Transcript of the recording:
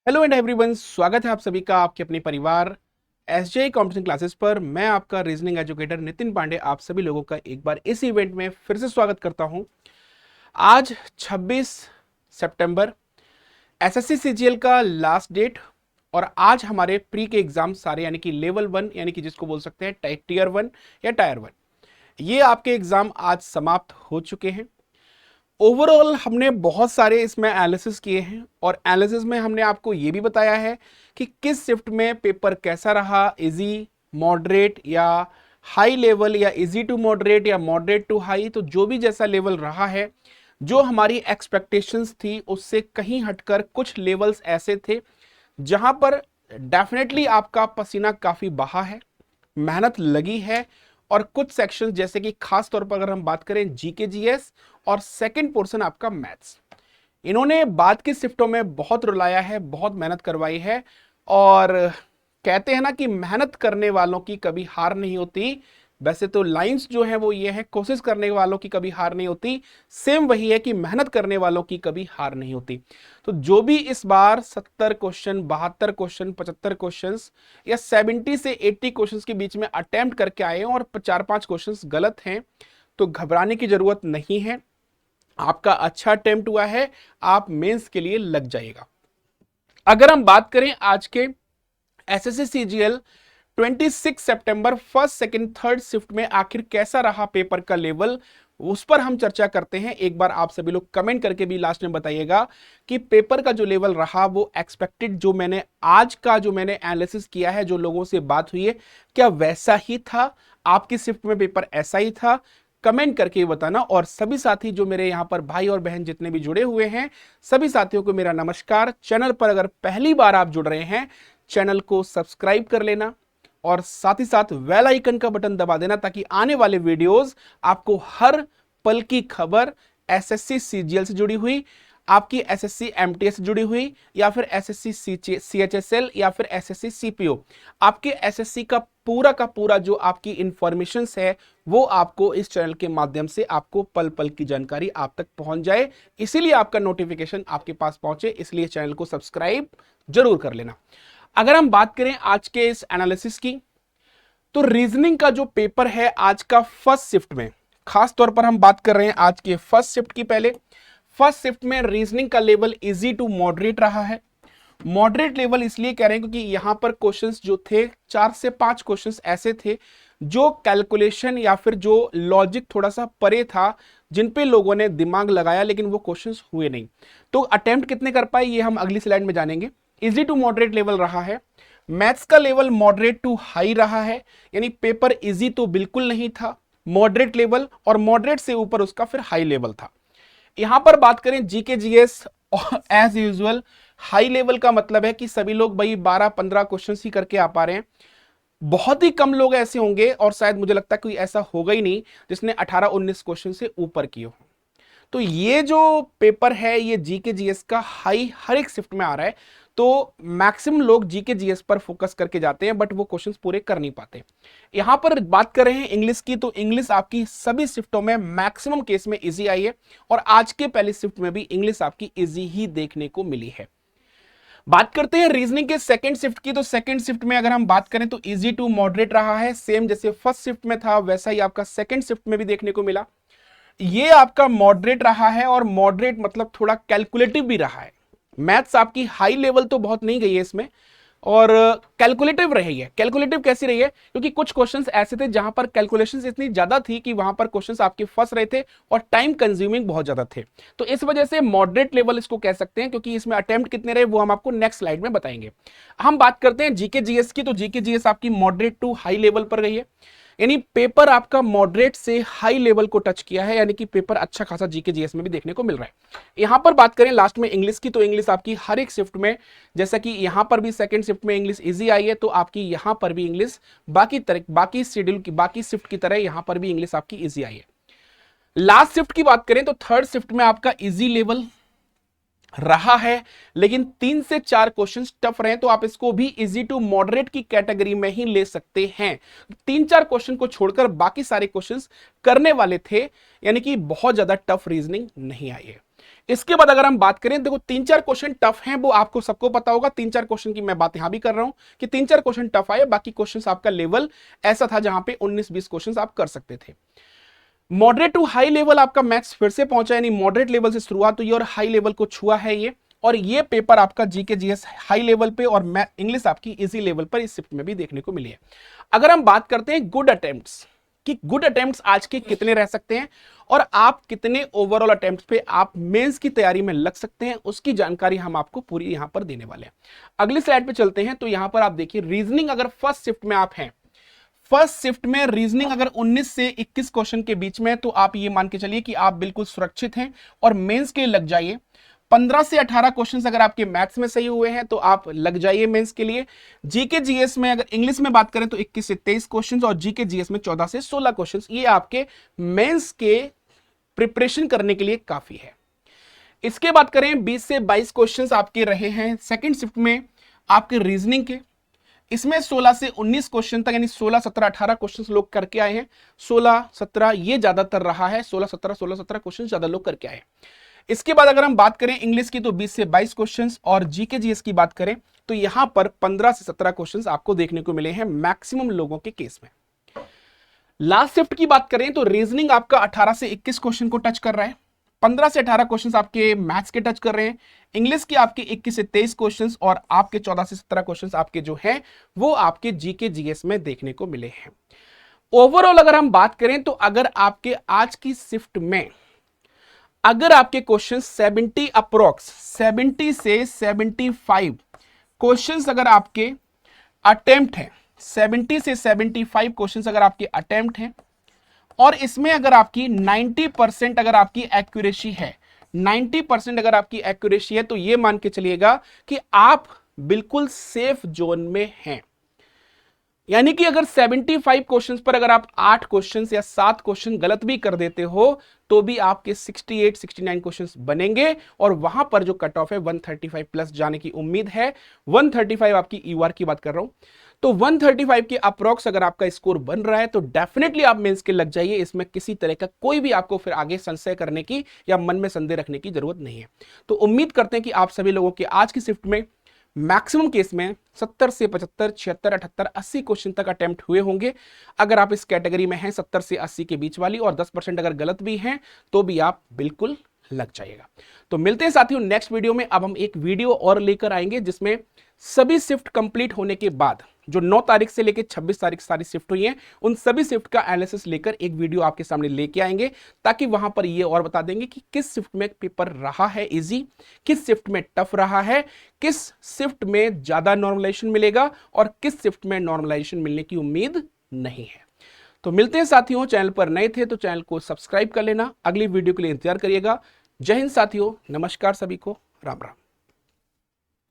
Hello and everyone, स्वागत है आप सभी का आपके अपने परिवार एसजे कॉम्पिटिशन क्लासेस पर। मैं आपका रीजनिंग एजुकेटर नितिन पांडे आप सभी लोगों का एक बार इस इवेंट में फिर से स्वागत करता हूं। आज 26 सितंबर एसएससी सीजीएल का लास्ट डेट और आज हमारे प्री के एग्जाम सारे यानी कि लेवल 1 यानी कि जिसको बोल सकते हैं टियर 1 या टायर 1, ये आपके एग्जाम आज समाप्त हो चुके हैं। ओवरऑल हमने बहुत सारे इसमें एनालिसिस किए हैं और एनालिसिस में हमने आपको ये भी बताया है कि किस शिफ्ट में पेपर कैसा रहा, इजी, मॉडरेट या हाई लेवल या इजी टू मॉडरेट या मॉडरेट टू हाई। तो जो भी जैसा लेवल रहा है, जो हमारी एक्सपेक्टेशंस थी उससे कहीं हटकर कुछ लेवल्स ऐसे थे जहां पर डेफिनेटली आपका पसीना काफी बहा है, मेहनत लगी है और कुछ सेक्शंस जैसे कि खास तौर पर अगर हम बात करें जीके जीएस और सेकंड पोर्शन आपका मैथ्स, इन्होंने बाद की शिफ्टों में बहुत रुलाया है, बहुत मेहनत करवाई है। और कहते हैं ना कि मेहनत करने वालों की कभी हार नहीं होती। वैसे तो लाइंस जो है वो ये है, कोशिश करने वालों की कभी हार नहीं होती। सेम वही है कि मेहनत करने वालों की कभी हार नहीं होती। तो जो भी इस बार 70 क्वेश्चन, 72 क्वेश्चन, 75 क्वेश्चंस या 70 से 80 क्वेश्चंस के बीच में अटेम्प्ट करके आए हैं और 4-5 क्वेश्चंस गलत हैं, तो घबराने की जरूरत नहीं है। आपका अच्छा अटेम्प्ट हुआ है, आप मेंस के लिए लग जाएगा। अगर हम बात करें आज के एसएससी सीजीएल 26 सितंबर फर्स्ट, सेकंड, थर्ड शिफ्ट में आखिर कैसा रहा पेपर का लेवल, उस पर हम चर्चा करते हैं। एक बार आप सभी लोग कमेंट करके भी लास्ट में बताइएगा कि पेपर का जो लेवल रहा वो एक्सपेक्टेड, जो मैंने आज का जो मैंने एनालिसिस किया है, जो लोगों से बात हुई है, क्या वैसा ही था? आपकी शिफ्ट में पेपर ऐसा ही था? कमेंट करके बताना। और सभी साथी जो मेरे यहाँ पर भाई और बहन जितने भी जुड़े हुए हैं, सभी साथियों को मेरा नमस्कार। चैनल पर अगर पहली बार आप जुड़ रहे हैं, चैनल को सब्सक्राइब कर लेना और साथ ही साथ बेल आइकन का बटन दबा देना ताकि आने वाले वीडियोस आपको हर पल की खबर एसएससी सीजीएल से जुड़ी हुई, आपकी एसएससी एमटीएस से जुड़ी हुई या फिर एसएससी सीएचएसएल या फिर एसएससी सीपीओ, आपके एसएससी का पूरा जो आपकी इंफॉर्मेशन है वो आपको इस चैनल के माध्यम से आपको पल पल की जानकारी आप तक पहुंच जाए। इसीलिए आपका नोटिफिकेशन आपके पास पहुंचे, इसलिए चैनल को सब्सक्राइब जरूर कर लेना। अगर हम बात करें आज के इस एनालिसिस की, तो रीजनिंग का जो पेपर है आज का फर्स्ट शिफ्ट में, खास तौर पर हम बात कर रहे हैं आज के फर्स्ट शिफ्ट की। पहले फर्स्ट शिफ्ट में रीजनिंग का लेवल इजी टू मॉडरेट रहा है। मॉडरेट लेवल इसलिए कह रहे हैं क्योंकि यहां पर क्वेश्चंस जो थे, 4 से 5 क्वेश्चंस ऐसे थे जो कैलकुलेशन या फिर जो लॉजिक थोड़ा सा परे था, जिन पे लोगों ने दिमाग लगाया लेकिन वो क्वेश्चंस हुए नहीं। तो अटेम्प्ट कितने कर पाए ये हम अगली स्लाइड में जानेंगे। इजी टू मॉडरेट लेवल रहा है। मैथ्स का लेवल मॉडरेट टू हाई रहा है, यानी पेपर इजी तो बिल्कुल नहीं था, मॉडरेट लेवल, और मॉडरेट से ऊपर उसका फिर हाई लेवल था। यहां पर बात करें GK GS, as usual high level का मतलब है कि सभी लोग भाई 12-15 क्वेश्चंस ही करके आ पा रहे हैं। बहुत ही कम लोग ऐसे होंगे और शायद मुझे लगता है कोई ऐसा होगा ही नहीं जिसने 18-19 क्वेश्चन से ऊपर किए हो। तो ये जो पेपर है ये जीके जीएस का हाई हर एक शिफ्ट में आ रहा है। तो मैक्सिमम लोग जीके जीएस पर फोकस करके जाते हैं बट वो क्वेश्चंस पूरे कर नहीं पाते। यहां पर बात कर रहे हैं इंग्लिश की, तो इंग्लिश आपकी सभी शिफ्टों में मैक्सिमम केस में इजी आई है और आज के पहले शिफ्ट में भी इंग्लिश आपकी इजी ही देखने को मिली है। बात करते हैं रीजनिंग के सेकंड शिफ्ट की, तो सेकंड शिफ्ट में अगर हम बात करें तो इजी टू मॉडरेट रहा है। सेम जैसे फर्स्ट शिफ्ट में था वैसा ही आपका सेकंड शिफ्ट में भी देखने को मिला। ये आपका मॉडरेट रहा है और मॉडरेट मतलब थोड़ा कैलकुलेटिव भी रहा है। मैथ्स आपकी हाई लेवल तो बहुत नहीं गई है इसमें और कैलकुलेटिव रही है। कैलकुलेटिव कैसी रही है? क्योंकि कुछ क्वेश्चंस ऐसे थे जहां पर कैलकुलेशंस इतनी ज्यादा थी कि वहां पर क्वेश्चंस आपके फंस रहे थे और टाइम कंज्यूमिंग बहुत ज्यादा थे। तो इस वजह से मॉडरेट लेवल इसको कह सकते हैं, क्योंकि इसमें अटेम्प्ट कितने रहे वो हम आपको नेक्स्ट स्लाइड में बताएंगे। हम बात करते हैं जीके जीएस की, तो जीके जीएस आपकी मॉडरेट टू हाई लेवल पर गई है, यानी पेपर आपका मॉडरेट से हाई लेवल को टच किया है, यानी कि पेपर अच्छा खासा जीके जीएस में भी देखने को मिल रहा है। यहां पर बात करें लास्ट में इंग्लिश की, तो इंग्लिश आपकी हर एक शिफ्ट में, जैसा कि यहां पर भी सेकंड शिफ्ट में इंग्लिश इजी आई है, तो आपकी यहां पर भी इंग्लिश बाकी शेड्यूल की बाकी शिफ्ट की तरह यहां पर भी इंग्लिश आपकी इजी आई है। लास्ट शिफ्ट की बात करें तो थर्ड शिफ्ट में आपका इजी लेवल रहा है, लेकिन 3 से 4 क्वेश्चंस टफ रहे, तो आप इसको भी इजी टू मॉडरेट की कैटेगरी में ही ले सकते हैं। 3-4 क्वेश्चन को छोड़कर बाकी सारे क्वेश्चंस करने वाले थे, यानी कि बहुत ज्यादा टफ रीजनिंग नहीं आई है। इसके बाद अगर हम बात करें, देखो 3-4 क्वेश्चन टफ हैं, वो आपको सबको पता होगा। 3-4 क्वेश्चन की मैं बात यहां भी कर रहा हूं कि 3-4 क्वेश्चन टफ आए, बाकी क्वेश्चन आपका लेवल ऐसा था जहां पे 19-20 क्वेश्चन आप कर सकते थे। मॉडरेट टू हाई लेवल आपका मैथ्स फिर से पहुंचा, यानी मॉडरेट लेवल से शुरुआत हुई और हाई लेवल को छुआ है ये। और ये पेपर आपका जीके जीएस हाई लेवल पे और इंग्लिश आपकी इजी लेवल पर इस शिफ्ट में भी देखने को मिली है। अगर हम बात करते हैं गुड अटेम्प्ट्स कि गुड अटेम्प्ट्स आज के कितने रह सकते हैं और आप कितने ओवरऑल अटेम्प्ट्स पे आप मेंस की तैयारी में लग सकते हैं, उसकी जानकारी हम आपको पूरी यहां पर देने वाले हैं। अगली स्लाइड पे चलते हैं। तो यहां पर आप देखिए रीजनिंग, अगर फर्स्ट शिफ्ट में आप हैं, फर्स्ट शिफ्ट में रीजनिंग अगर 19 से 21 क्वेश्चन के बीच में, तो आप ये मान के चलिए कि आप बिल्कुल सुरक्षित हैं और मेंस के लिए लग जाइए। 15 से 18 क्वेश्चंस अगर आपके मैथ्स में सही हुए हैं तो आप लग जाइए मेंस के लिए। जीके जीएस में अगर इंग्लिश में बात करें तो 21 से 23 क्वेश्चंस और जीके जीएस में 14 से 16 क्वेश्चंस, ये आपके मेंस के प्रिपरेशन करने के लिए काफी है। इसके बात करें 20 से 22 क्वेश्चंस आपके रहे हैं सेकंड शिफ्ट में आपके रीजनिंग के। इसमें 16 से 19 क्वेश्चन तक, यानी 16, 17, 18 क्वेश्चंस लोग करके आए हैं। 16, 17 ये ज्यादातर रहा है, 16, 17 क्वेश्चन ज्यादा लोग करके आए हैं। इसके बाद अगर हम बात करें इंग्लिश की तो 20 से 22 क्वेश्चंस और जीके जीएस की बात करें तो यहां पर 15 से 17 क्वेश्चंस आपको देखने को मिले हैं मैक्सिमम लोगों के केस में। लास्ट शिफ्ट की बात करें तो रीजनिंग आपका 18 से 21 क्वेश्चन को टच कर रहा है, 15 से 18 क्वेश्चंस आपके मैथ्स के टच कर रहे हैं, इंग्लिश के आपके 21 से 23 क्वेश्चंस और आपके 14 से 17 क्वेश्चंस आपके जो हैं वो आपके जीके जीएस में देखने को मिले हैं। ओवरऑल अगर हम बात करें तो अगर आपके आज की शिफ्ट में अगर आपके क्वेश्चन 70 अप्रोक्स 70 से 75 क्वेश्चंस अगर आपके अटेम्प्ट हैं, 70 से 75 क्वेश्चंस अगर आपके अटेम्प्ट हैं और इसमें अगर आपकी 90% अगर आपकी एक्यूरेसी है, 90% अगर आपकी एक्यूरेसी है, तो ये मान के चलिएगा कि आप बिल्कुल सेफ जोन में हैं। यानी कि अगर 75 क्वेश्चंस पर अगर आप 8 क्वेश्चंस या 7 क्वेश्चन गलत भी कर देते हो तो भी आपके 68, 69 क्वेश्चंस बनेंगे और वहां पर जो कट ऑफ है 135 प्लस जाने की उम्मीद है। 135 आपकी ईआर की बात कर रहा हूं, तो 135 के अप्रोक्स अगर आपका स्कोर बन रहा है तो डेफिनेटली आप मेंस के लग जाइए। इसमें किसी तरह का कोई भी आपको फिर आगे संशय करने की या मन में संदेह रखने की जरूरत नहीं है। तो उम्मीद करते हैं कि आप सभी लोगों के आज की शिफ्ट में मैक्सिमम केस में 70 से 75, 76, 78, 80 क्वेश्चन तक अटेम्प्ट हुए होंगे। अगर आप इस कैटेगरी में हैं 70 से 80 के बीच वाली और 10% अगर गलत भी हैं तो भी आप बिल्कुल लग जाएगा। तो मिलते हैं साथियों नेक्स्ट वीडियो में। अब हम एक वीडियो और लेकर आएंगे जिसमें सभी शिफ्ट कंप्लीट होने के बाद जो 9 तारीख से लेकर 26 तारीख सारी शिफ्ट हुई हैं उन सभी शिफ्ट का एनालिसिस लेकर एक वीडियो आपके सामने लेके आएंगे, ताकि वहां पर ये और बता देंगे कि किस शिफ्ट में पेपर रहा है इजी, किस शिफ्ट में टफ रहा है, किस शिफ्ट में ज्यादा नॉर्मलाइजेशन मिलेगा और किस शिफ्ट में नॉर्मलाइजेशन मिलने की उम्मीद नहीं है। तो मिलते हैं साथियों, चैनल पर नए थे तो चैनल को सब्सक्राइब कर लेना, अगली वीडियो के लिए इंतजार करिएगा। जय हिंद साथियों, नमस्कार सभी को, राम राम।